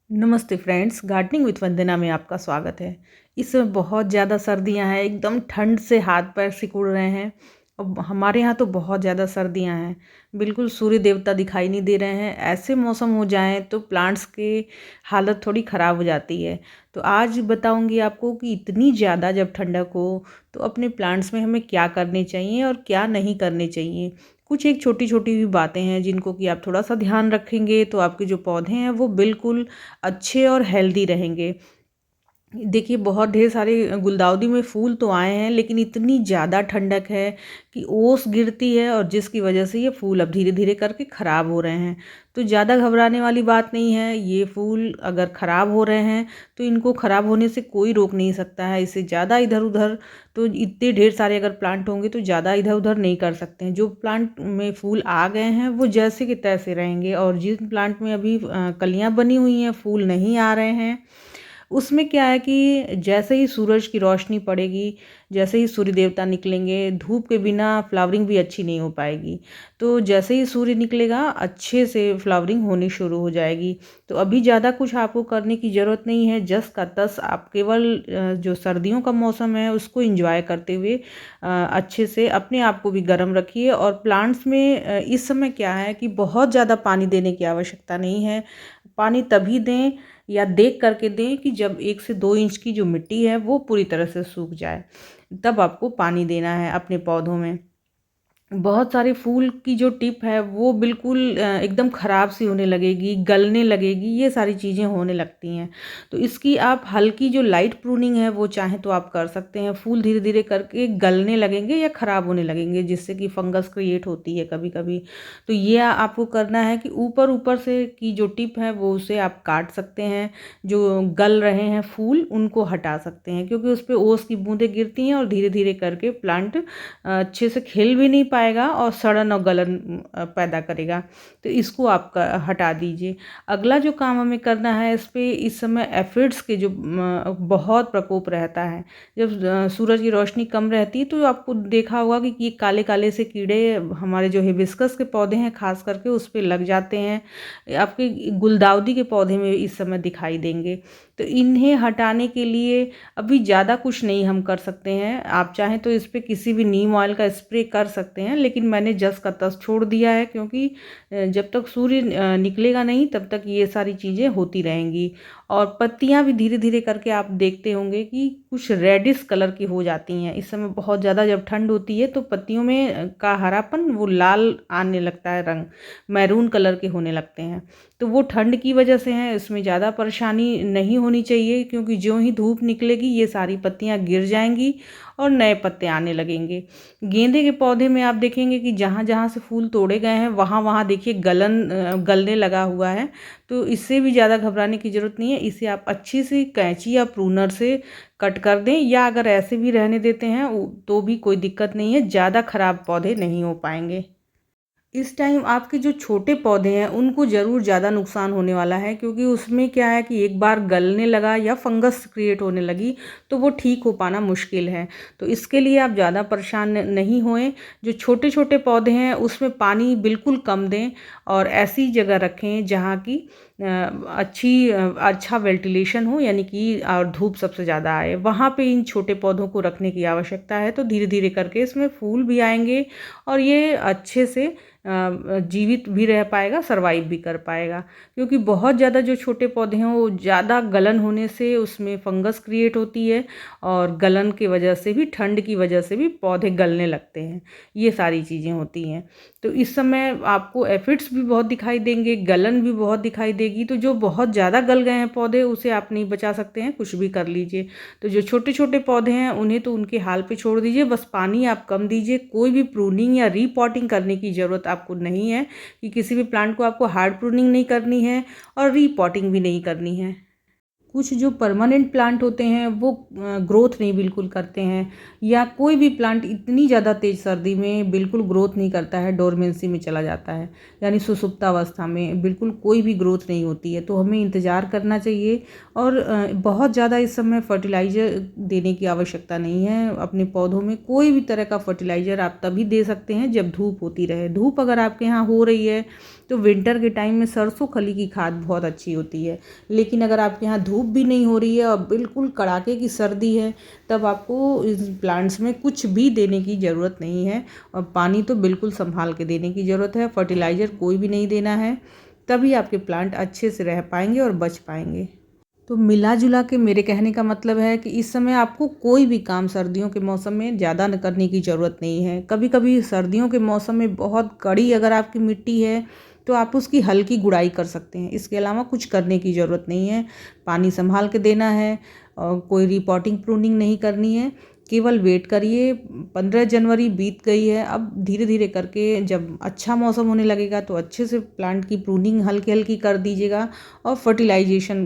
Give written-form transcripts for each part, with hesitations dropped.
नमस्ते friends, gardening with वंदना में आपका स्वागत है। इस समय बहुत ज़्यादा सर्दियां हैं, एकदम ठंड से हाथ पैर सिकुड़ रहे हैं। अब हमारे यहाँ तो बहुत ज़्यादा सर्दियां हैं, बिल्कुल सूर्य देवता दिखाई नहीं दे रहे हैं। ऐसे मौसम हो जाए तो प्लांट्स की हालत थोड़ी ख़राब हो जाती है। तो आज बताऊंगी आपको कि इतनी ज़्यादा जब ठंडक हो तो अपने प्लांट्स में हमें क्या करने चाहिए और क्या नहीं करने चाहिए। कुछ एक छोटी छोटी भी बातें हैं जिनको कि आप थोड़ा सा ध्यान रखेंगे तो आपके जो पौधे हैं वो बिल्कुल अच्छे और हेल्दी रहेंगे। देखिए, बहुत ढेर सारे गुलदाउदी में फूल तो आए हैं, लेकिन इतनी ज़्यादा ठंडक है कि ओस गिरती है और जिसकी वजह से ये फूल अब धीरे धीरे करके ख़राब हो रहे हैं। तो ज़्यादा घबराने वाली बात नहीं है। ये फूल अगर ख़राब हो रहे हैं तो इनको ख़राब होने से कोई रोक नहीं सकता है। इसे ज़्यादा इधर उधर, तो इतने ढेर सारे अगर प्लांट होंगे तो ज़्यादा इधर उधर नहीं कर सकते हैं। जो प्लांट में फूल आ गए हैं वो जैसे के तैसे रहेंगे, और जिन प्लांट में अभी कलियाँ बनी हुई हैं, फूल नहीं आ रहे हैं, उसमें क्या है कि जैसे ही सूरज की रोशनी पड़ेगी, जैसे ही सूर्य देवता निकलेंगे, धूप के बिना फ्लावरिंग भी अच्छी नहीं हो पाएगी। तो जैसे ही सूर्य निकलेगा अच्छे से फ्लावरिंग होनी शुरू हो जाएगी। तो अभी ज़्यादा कुछ आपको करने की ज़रूरत नहीं है। जस का तस आप केवल जो सर्दियों का मौसम है उसको एंजॉय करते हुए अच्छे से अपने आप को भी गर्म रखिए। और प्लांट्स में इस समय क्या है कि बहुत ज़्यादा पानी देने की आवश्यकता नहीं है। पानी तभी दें या देख करके दें कि जब 1 से 2 इंच की जो मिट्टी है वो पूरी तरह से सूख जाए, तब आपको पानी देना है अपने पौधों में। बहुत सारे फूल की जो टिप है वो बिल्कुल एकदम ख़राब सी होने लगेगी, गलने लगेगी, ये सारी चीज़ें होने लगती हैं। तो इसकी आप हल्की जो लाइट प्रूनिंग है वो चाहें तो आप कर सकते हैं। फूल धीरे धीरे करके गलने लगेंगे या ख़राब होने लगेंगे, जिससे कि फंगस क्रिएट होती है कभी कभी। तो ये आपको करना है कि ऊपर ऊपर से की जो टिप है वो उसे आप काट सकते हैं। जो गल रहे हैं फूल उनको हटा सकते हैं, क्योंकि उस पर ओस की बूंदें गिरती हैं और धीरे धीरे करके प्लांट अच्छे से खिल भी नहीं पाएगा और सड़न और गलन पैदा करेगा। तो इसको आप हटा दीजिए। अगला जो काम हमें करना है, इस पे इस समय एफिड्स के जो बहुत प्रकोप रहता है। जब सूरज की रोशनी कम रहती है तो आपको देखा होगा कि ये काले काले से कीड़े हमारे जो हिबिस्कस के पौधे हैं खास करके उस पे लग जाते हैं। आपके गुलदाउदी के पौधे में इस समय दिखाई देंगे। तो इन्हें हटाने के लिए अभी ज़्यादा कुछ नहीं हम कर सकते हैं। आप चाहें तो इस पे किसी भी नीम ऑयल का स्प्रे कर सकते हैं, लेकिन मैंने जस का तस छोड़ दिया है, क्योंकि जब तक सूर्य निकलेगा नहीं तब तक ये सारी चीज़ें होती रहेंगी। और पत्तियां भी धीरे धीरे करके आप देखते होंगे कि कुछ रेडिश कलर की हो जाती हैं। इस समय बहुत ज़्यादा जब ठंड होती है तो पत्तियों में का हरापन वो लाल आने लगता है, रंग मैरून कलर के होने लगते हैं। तो वो ठंड की वजह से है, इसमें ज़्यादा परेशानी नहीं होनी चाहिए, क्योंकि ज्यों ही धूप निकलेगी ये सारी पत्तियां गिर जाएंगी और नए पत्ते आने लगेंगे। गेंदे के पौधे में आप देखेंगे कि जहाँ जहाँ से फूल तोड़े गए हैं वहाँ वहाँ देखिए गलने लगा हुआ है। तो इससे भी ज़्यादा घबराने की ज़रूरत नहीं है। इसे आप अच्छी सी कैंची या प्रूनर से कट कर दें, या अगर ऐसे भी रहने देते हैं तो भी कोई दिक्कत नहीं है, ज़्यादा खराब पौधे नहीं हो पाएंगे। इस टाइम आपके जो छोटे पौधे हैं उनको ज़रूर ज़्यादा नुकसान होने वाला है, क्योंकि उसमें क्या है कि एक बार गलने लगा या फंगस क्रिएट होने लगी तो वो ठीक हो पाना मुश्किल है। तो इसके लिए आप ज़्यादा परेशान नहीं होएं। जो छोटे छोटे पौधे हैं उसमें पानी बिल्कुल कम दें, और ऐसी जगह रखें जहाँ की अच्छा वेंटिलेशन हो, यानी कि और धूप सबसे ज़्यादा आए, वहाँ पे इन छोटे पौधों को रखने की आवश्यकता है। तो धीरे धीरे करके इसमें फूल भी आएंगे और ये अच्छे से जीवित भी रह पाएगा, सरवाइव भी कर पाएगा। क्योंकि बहुत ज़्यादा जो छोटे पौधे हैं वो ज़्यादा गलन होने से उसमें फंगस क्रिएट होती है, और गलन की वजह से भी, ठंड की वजह से भी पौधे गलने लगते हैं। ये सारी चीज़ें होती हैं। तो इस समय आपको एफिड्स भी बहुत दिखाई देंगे, गलन भी बहुत दिखाई देगी। तो जो बहुत ज़्यादा गल गए हैं पौधे उसे आप नहीं बचा सकते हैं, कुछ भी कर लीजिए। तो जो छोटे छोटे पौधे हैं उन्हें तो उनके हाल पे छोड़ दीजिए, बस पानी आप कम दीजिए। कोई भी प्रूनिंग या रीपॉटिंग करने की ज़रूरत आपको नहीं है, कि किसी भी प्लांट को आपको हार्ड प्रूनिंग नहीं करनी है और रीपॉटिंग भी नहीं करनी है। कुछ जो परमानेंट प्लांट होते हैं वो ग्रोथ नहीं बिल्कुल करते हैं, या कोई भी प्लांट इतनी ज़्यादा तेज़ सर्दी में बिल्कुल ग्रोथ नहीं करता है, डोरमेंसी में चला जाता है, यानी सुसुप्तावस्था में बिल्कुल कोई भी ग्रोथ नहीं होती है। तो हमें इंतज़ार करना चाहिए और बहुत ज़्यादा इस समय फर्टिलाइज़र देने की आवश्यकता नहीं है। अपने पौधों में कोई भी तरह का फर्टिलाइज़र आप तभी दे सकते हैं जब धूप होती रहे। धूप अगर आपके यहाँ हो रही है तो विंटर के टाइम में सरसों खली की खाद बहुत अच्छी होती है। लेकिन अगर आपके यहाँ धूप भी नहीं हो रही है और बिल्कुल कड़ाके की सर्दी है, तब आपको इस प्लांट्स में कुछ भी देने की ज़रूरत नहीं है, और पानी तो बिल्कुल संभाल के देने की ज़रूरत है। फर्टिलाइज़र कोई भी नहीं देना है, तभी आपके प्लांट अच्छे से रह पाएंगे और बच पाएंगे। तो मिला जुला के मेरे कहने का मतलब है कि इस समय आपको कोई भी काम सर्दियों के मौसम में ज़्यादा न करने की ज़रूरत नहीं है। कभी कभी सर्दियों के मौसम में बहुत कड़ी अगर आपकी मिट्टी है तो आप उसकी हल्की गुड़ाई कर सकते हैं। इसके अलावा कुछ करने की ज़रूरत नहीं है। पानी संभाल के देना है और कोई रिपोर्टिंग प्रूनिंग नहीं करनी है। केवल वेट करिए। 15 जनवरी बीत गई है, अब धीरे धीरे करके जब अच्छा मौसम होने लगेगा तो अच्छे से प्लांट की प्रूनिंग हल्की हल्की कर दीजिएगा और फर्टिलाइजेशन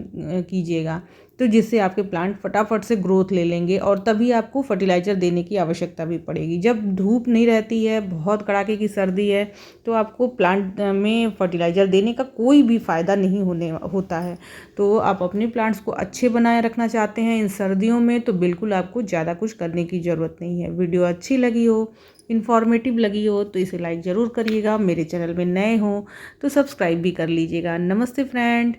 कीजिएगा, तो जिससे आपके प्लांट फटाफट से ग्रोथ ले लेंगे, और तभी आपको फर्टिलाइज़र देने की आवश्यकता भी पड़ेगी। जब धूप नहीं रहती है, बहुत कड़ाके की सर्दी है, तो आपको प्लांट में फर्टिलाइज़र देने का कोई भी फ़ायदा नहीं होता है। तो आप अपने प्लांट्स को अच्छे बनाए रखना चाहते हैं इन सर्दियों में, तो बिल्कुल आपको ज़्यादा कुछ करने की ज़रूरत नहीं है। वीडियो अच्छी लगी हो, इन्फॉर्मेटिव लगी हो तो इसे लाइक ज़रूर करिएगा। मेरे चैनल में नए हो तो सब्सक्राइब भी कर लीजिएगा। नमस्ते फ्रेंड।